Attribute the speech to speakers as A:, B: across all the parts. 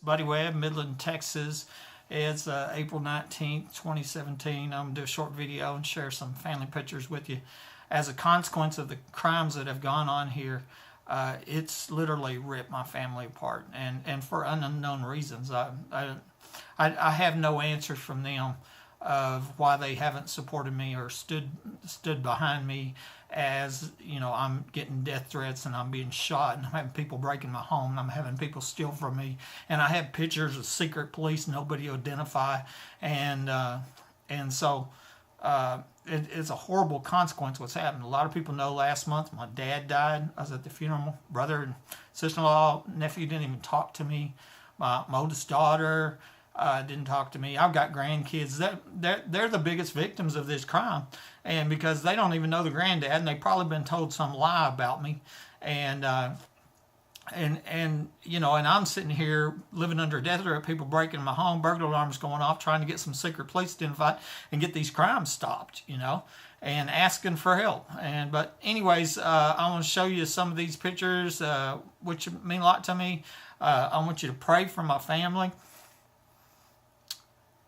A: Buddy Webb, Midland, Texas. It's April 19th, 2017. I'm going to do a short video and share some family pictures with you. As a consequence of the crimes that have gone on here, it's literally ripped my family apart, and for unknown reasons. I have no answers from them of why they haven't supported me or stood behind me, as you know, I'm getting death threats and I'm being shot and I'm having people breaking my home and I'm having people steal from me, and I have pictures of secret police nobody identify, and so it's a horrible consequence what's happened. A lot of people know last month my dad died. I was at the funeral. Brother and sister-in-law, nephew didn't even talk to me. My oldest daughter didn't talk to me. I've got grandkids. They're the biggest victims of this crime, and because they don't even know the granddad, and they've probably been told some lie about me, and you know, and I'm sitting here living under a death threat, people breaking my home, burglar alarms going off, trying to get some secret police identified and get these crimes stopped, you know, and asking for help. But anyways, I want to show you some of these pictures, which mean a lot to me. I want you to pray for my family.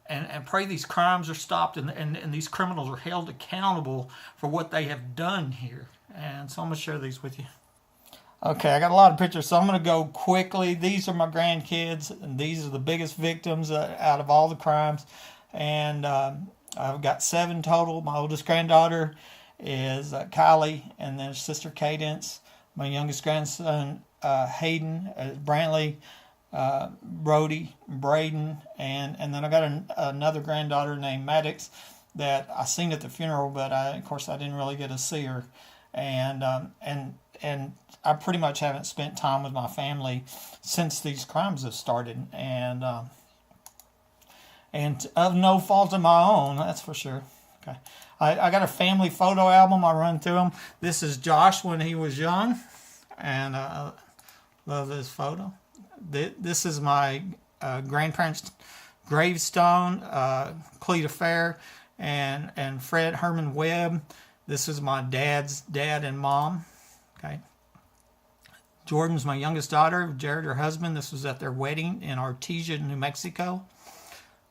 A: And pray these crimes are stopped, and these criminals are held accountable for what they have done here. And so I'm going to share these with you. Okay, I got a lot of pictures, so I'm going to go quickly. These are my grandkids, and these are the biggest victims out of all the crimes. And I've got 7 total. My oldest granddaughter is Kylie, and then sister Cadence. My youngest grandson, Hayden, Brantley, Brody, Braden, and then I got another granddaughter named Maddox that I seen at the funeral, but of course I didn't really get to see her, and I pretty much haven't spent time with my family since these crimes have started, and of no fault of my own, that's for sure. Okay, I got a family photo album. I run through them. This is Josh when he was young, and I love this photo. This is my grandparents' gravestone, Cleta Fair and Fred Herman Webb. This is my dad's dad and mom. Okay. Jordan's my youngest daughter, Jared, her husband. This was at their wedding in Artesia, New Mexico.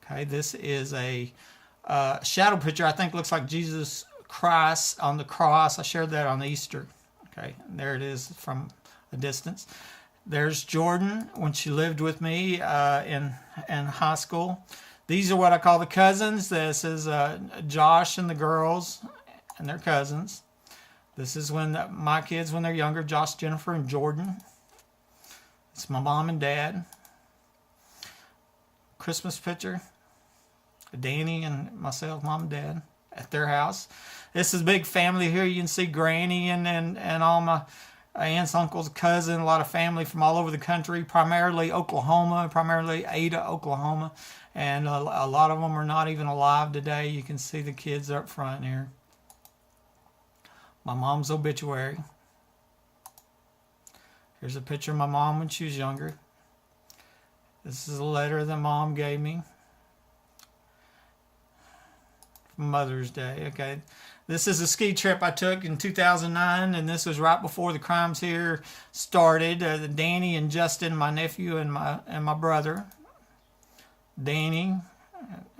A: Okay, this is a shadow picture. I think looks like Jesus Christ on the cross. I shared that on Easter. Okay, there it is from a distance. There's Jordan when she lived with me in high school. These are what I call the cousins. This is Josh and the girls and their cousins. This is when my kids when they're younger, Josh, Jennifer, and Jordan. It's my mom and dad. Christmas picture. Danny and myself, mom and dad, at their house. This is a big family here. You can see Granny and all my aunts, uncles, cousin, a lot of family from all over the country, primarily Oklahoma, primarily Ada, Oklahoma. And a lot of them are not even alive today. You can see the kids up front here. My mom's obituary. Here's a picture of my mom when she was younger. This is a letter that mom gave me for Mother's Day. Okay. This is a ski trip I took in 2009, and this was right before the crimes here started. Danny and Justin, my nephew, and my brother. Danny,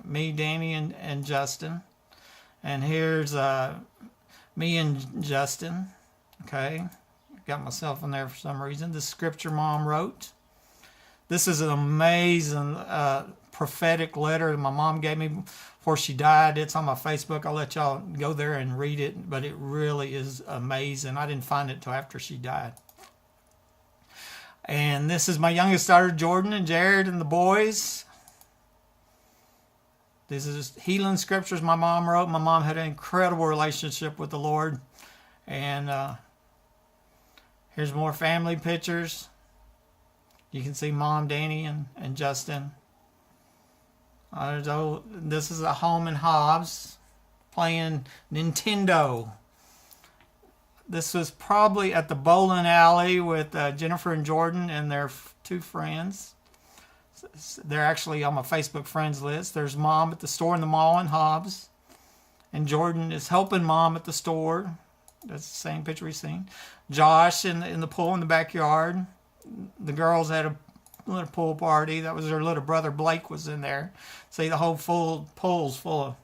A: me, Danny, and Justin. And here's me and Justin. Okay, got myself in there for some reason. The scripture mom wrote. This is an amazing prophetic letter that my mom gave me before she died. It's on my Facebook. I'll let y'all go there and read it, but it really is amazing. I didn't find it till after she died. And this is my youngest daughter, Jordan, and Jared, and the boys. This is healing scriptures my mom wrote. My mom had an incredible relationship with the Lord. And here's more family pictures. You can see Mom, Danny, and Justin. This is a home in Hobbs playing Nintendo. This was probably at the bowling alley with Jennifer and Jordan and their 2 friends. They're actually on my Facebook friends list. There's Mom at the store in the mall in Hobbs. And Jordan is helping Mom at the store. That's the same picture we've seen. Josh in the pool in the backyard. The girls had a little pool party. That was her little brother Blake was in there. See, the whole full pool's full of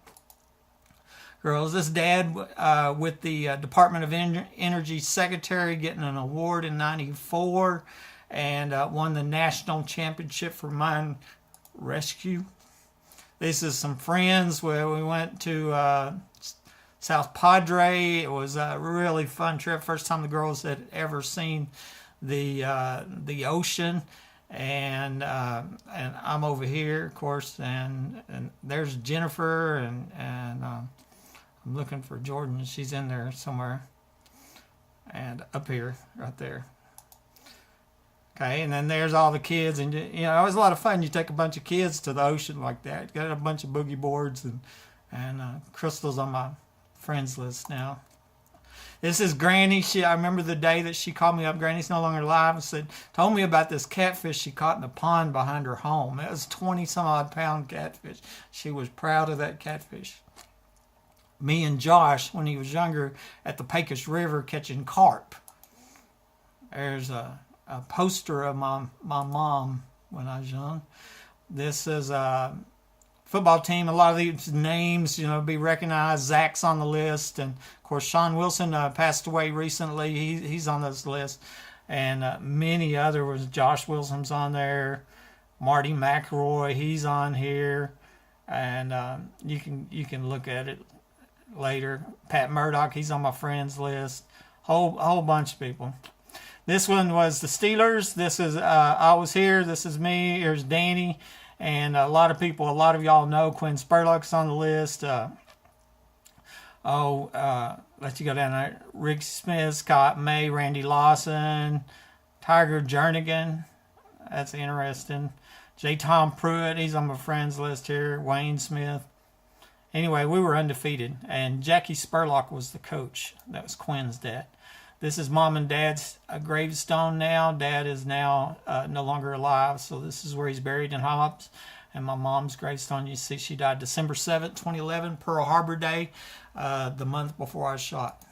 A: girls. This dad with the Department of Energy Secretary, getting an award in '94, and won the national championship for mine rescue. This is some friends where we went to South Padre. It was a really fun trip. First time the girls had ever seen the ocean, and I'm over here, of course, and there's Jennifer, and I'm looking for Jordan. She's in there somewhere, and up here, right there. Okay, and then there's all the kids, and you know, it was a lot of fun. You take a bunch of kids to the ocean like that. Got a bunch of boogie boards, and Crystal's on my friends list now. This is Granny. I remember the day that she called me up. Granny's no longer alive, and told me about this catfish she caught in the pond behind her home. It was 20-some-odd pound catfish. She was proud of that catfish. Me and Josh, when he was younger, at the Pecos River catching carp. There's a poster of my mom when I was young. This is a football team. A lot of these names, you know, be recognized. Zach's on the list, and of course Sean Wilson passed away recently. He's on this list, and many others. Josh Wilson's on there. Marty McElroy, he's on here, and you can look at it later. Pat Murdoch, he's on my friends list. Whole bunch of people. This one was the Steelers. This is I was here. This is me. Here's Danny, and a lot of y'all know Quinn Spurlock's on the list. Let's you go down there. Rick Smith, Scott May, Randy Lawson, Tiger Jernigan. That's interesting. J. Tom Pruitt, he's on my friends list here. Wayne Smith. Anyway, we were undefeated, and Jackie Spurlock was the coach. That was Quinn's dad. This is Mom and Dad's gravestone now. Dad is now no longer alive, so this is where he's buried in Hobbs. And my mom's gravestone, you see she died December 7th, 2011, Pearl Harbor Day, the month before I was shot.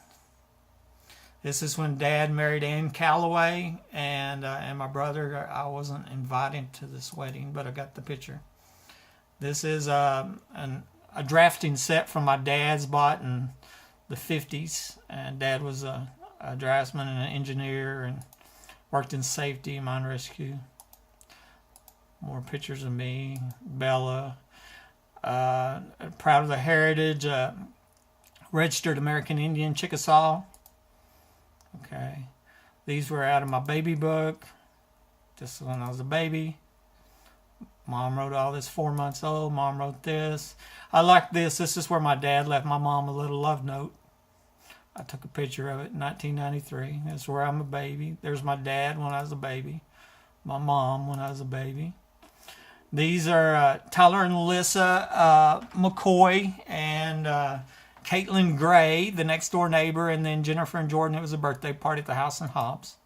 A: This is when Dad married Ann Calloway, and my brother. I wasn't invited to this wedding, but I got the picture. This is a drafting set from my dad's, bought in the 50s, and Dad was a draftsman and an engineer, and worked in safety, mine rescue. More pictures of me, Bella. Proud of the heritage. Registered American Indian, Chickasaw. Okay. These were out of my baby book. This is when I was a baby. Mom wrote all this, 4 months old. Mom wrote this. I like this. This is where my dad left my mom a little love note. I took a picture of it in 1993. That's where I'm a baby. There's my dad when I was a baby. My mom when I was a baby. These are Tyler and Alyssa McCoy and Caitlin Gray, the next door neighbor, and then Jennifer and Jordan. It was a birthday party at the house in Hobbs.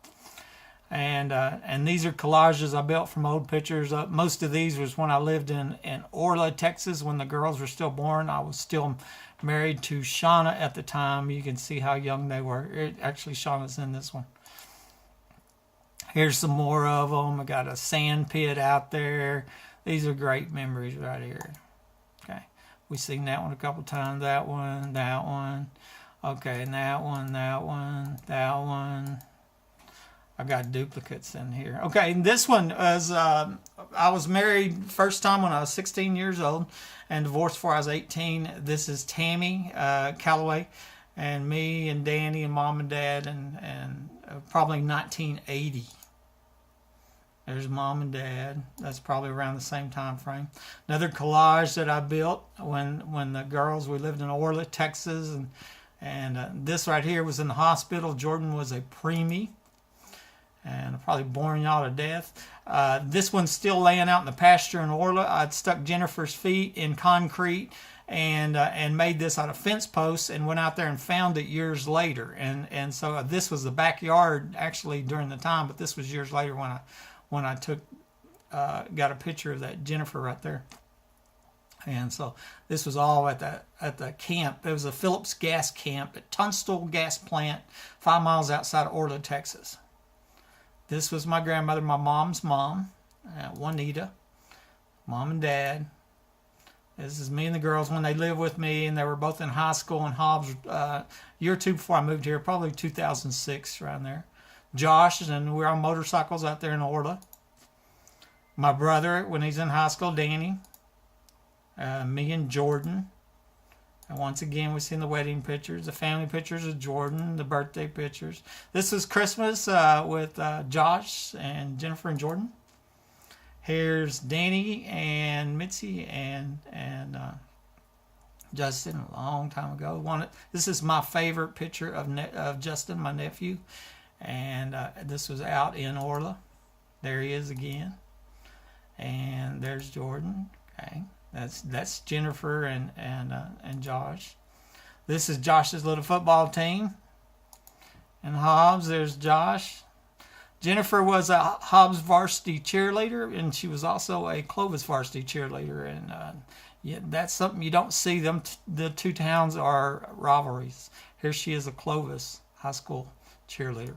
A: And these are collages I built from old pictures. Most of these was when I lived in Orla, Texas, when the girls were still born. I was still married to Shauna at the time. You can see how young they were. Actually, Shauna's in this one. Here's some more of them. I got a sand pit out there. These are great memories right here. Okay, we've seen that one a couple times. That one, that one. Okay, and that one, that one, that one. I got duplicates in here. Okay, and this one was, I was married first time when I was 16 years old and divorced before I was 18. This is Tammy Calloway and me and Danny and Mom and Dad, and probably 1980. There's Mom and Dad. That's probably around the same time frame. Another collage that I built when the girls, we lived in Orla, Texas, and this right here was in the hospital. Jordan was a preemie, and I'm probably boring y'all to death. This one's still laying out in the pasture in Orla. I'd stuck Jennifer's feet in concrete and made this out of fence posts, and went out there and found it years later. And so this was the backyard actually during the time, but this was years later when I took got a picture of that Jennifer right there. And so this was all at the camp. There was a Phillips gas camp at Tunstall Gas Plant, 5 miles outside of Orla, Texas. This was my grandmother, my mom's mom. Juanita, mom and dad. This is me and the girls when they lived with me, and they were both in high school in Hobbs. Year or two before I moved here, probably 2006, around there. Josh, and we're on motorcycles out there in Orla. My brother, when he's in high school, Danny. Me and Jordan. And once again, we've seen the wedding pictures, the family pictures of Jordan, the birthday pictures. This is Christmas with Josh and Jennifer and Jordan. Here's Danny and Mitzi and Justin a long time ago. This is my favorite picture of Justin, my nephew. And this was out in Orla. There he is again. And there's Jordan. Okay. That's Jennifer and Josh. This is Josh's little football team. And Hobbs, there's Josh. Jennifer was a Hobbs varsity cheerleader, and she was also a Clovis varsity cheerleader. And yeah, that's something you don't see. The two towns are rivalries. Here she is, a Clovis high school cheerleader.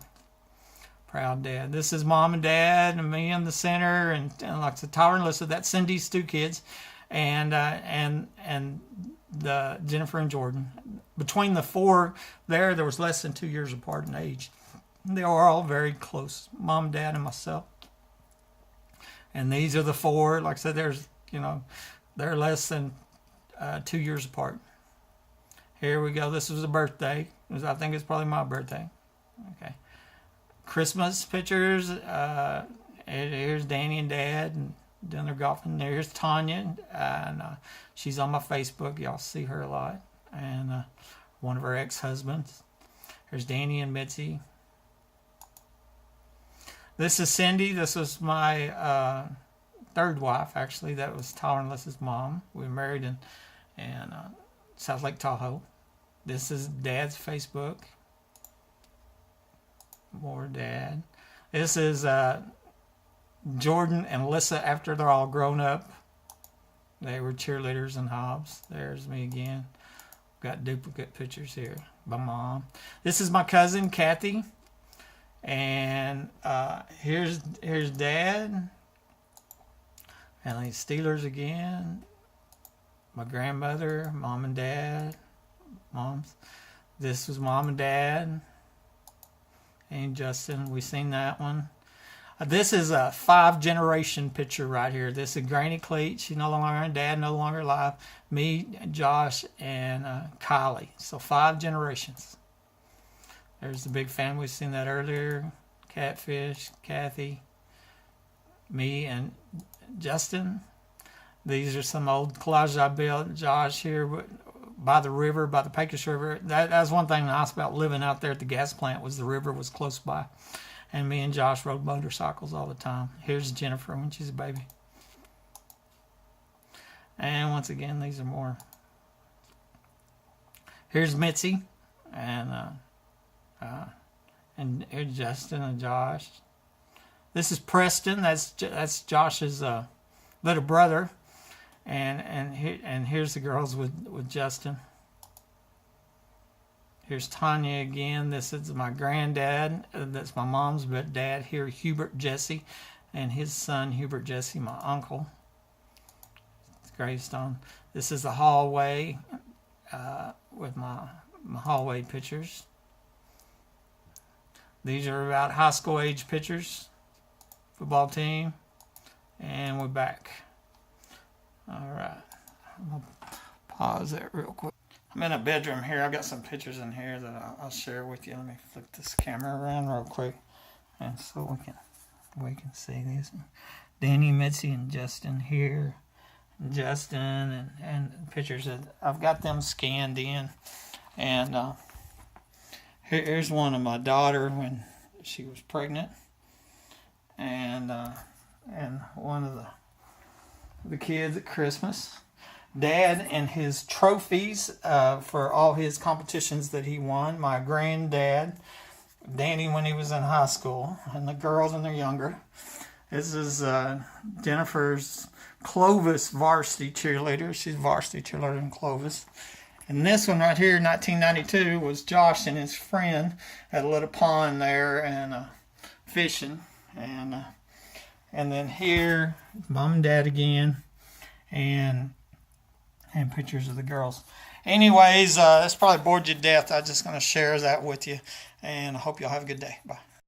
A: Proud dad. This is mom and dad, and me in the center, and like I said, Tyler and Alyssa. That's Cindy's two kids. And the Jennifer and Jordan. Between the four there was less than 2 years apart in age. They were all very close, mom, dad, and myself. And these are the four. Like I said, they're less than 2 years apart. Here we go. This was a birthday. I think it's probably my birthday. Okay. Christmas pictures. Here's Danny and Dad and doing their golfing. There's Tanya, and she's on my Facebook. Y'all see her a lot. And one of her ex-husbands. There's Danny and Mitzi. This is Cindy. This was my third wife, actually. That was Tyler and Alyssa's mom. We were married in South Lake Tahoe. This is Dad's Facebook. More Dad. This is Jordan and Alyssa after they're all grown up. They were cheerleaders in Hobbs. There's me again. Got duplicate pictures here by Mom. This is my cousin Kathy. And here's Dad. And these Steelers again. My grandmother, Mom and Dad. Moms. This was Mom and Dad. And Justin, we seen that one. This is a 5-generation picture right here. This is Granny Cleet. She's no longer around. Dad no longer alive. Me, Josh, and Kylie. So 5 generations. There's the big family. We've seen that earlier. Catfish, Kathy, me, and Justin. These are some old collages I built. Josh here by the river, by the Pecos River. That's one thing nice about living out there at the gas plant was the river was close by. And me and Josh rode motorcycles all the time. Here's Jennifer when she's a baby. And once again, these are more. Here's Mitzi. And here's Justin and Josh. This is Preston. That's Josh's little brother. And here's the girls with Justin. Here's Tanya again. This is my granddad. That's my mom's dad. Here, Hubert Jesse, and his son Hubert Jesse, my uncle. It's gravestone. This is the hallway with my hallway pictures. These are about high school age pictures. Football team, and we're back. All right, I'm gonna pause that real quick. I'm in a bedroom here. I've got some pictures in here that I'll share with you. Let me flip this camera around real quick, and so we can see these. Danny, Mitzi, and Justin here. Justin and pictures that I've got them scanned in, and here's one of my daughter when she was pregnant, and one of the kids at Christmas. Dad and his trophies for all his competitions that he won. My granddad, Danny when he was in high school, and the girls when they're younger. This is Jennifer's Clovis varsity cheerleader. She's varsity cheerleader in Clovis. And this one right here, 1992, was Josh and his friend at a little pond there and fishing. And then here, mom and dad again, and pictures of the girls. Anyways, that's probably bored you to death. I'm just going to share that with you, and I hope y'all have a good day. Bye.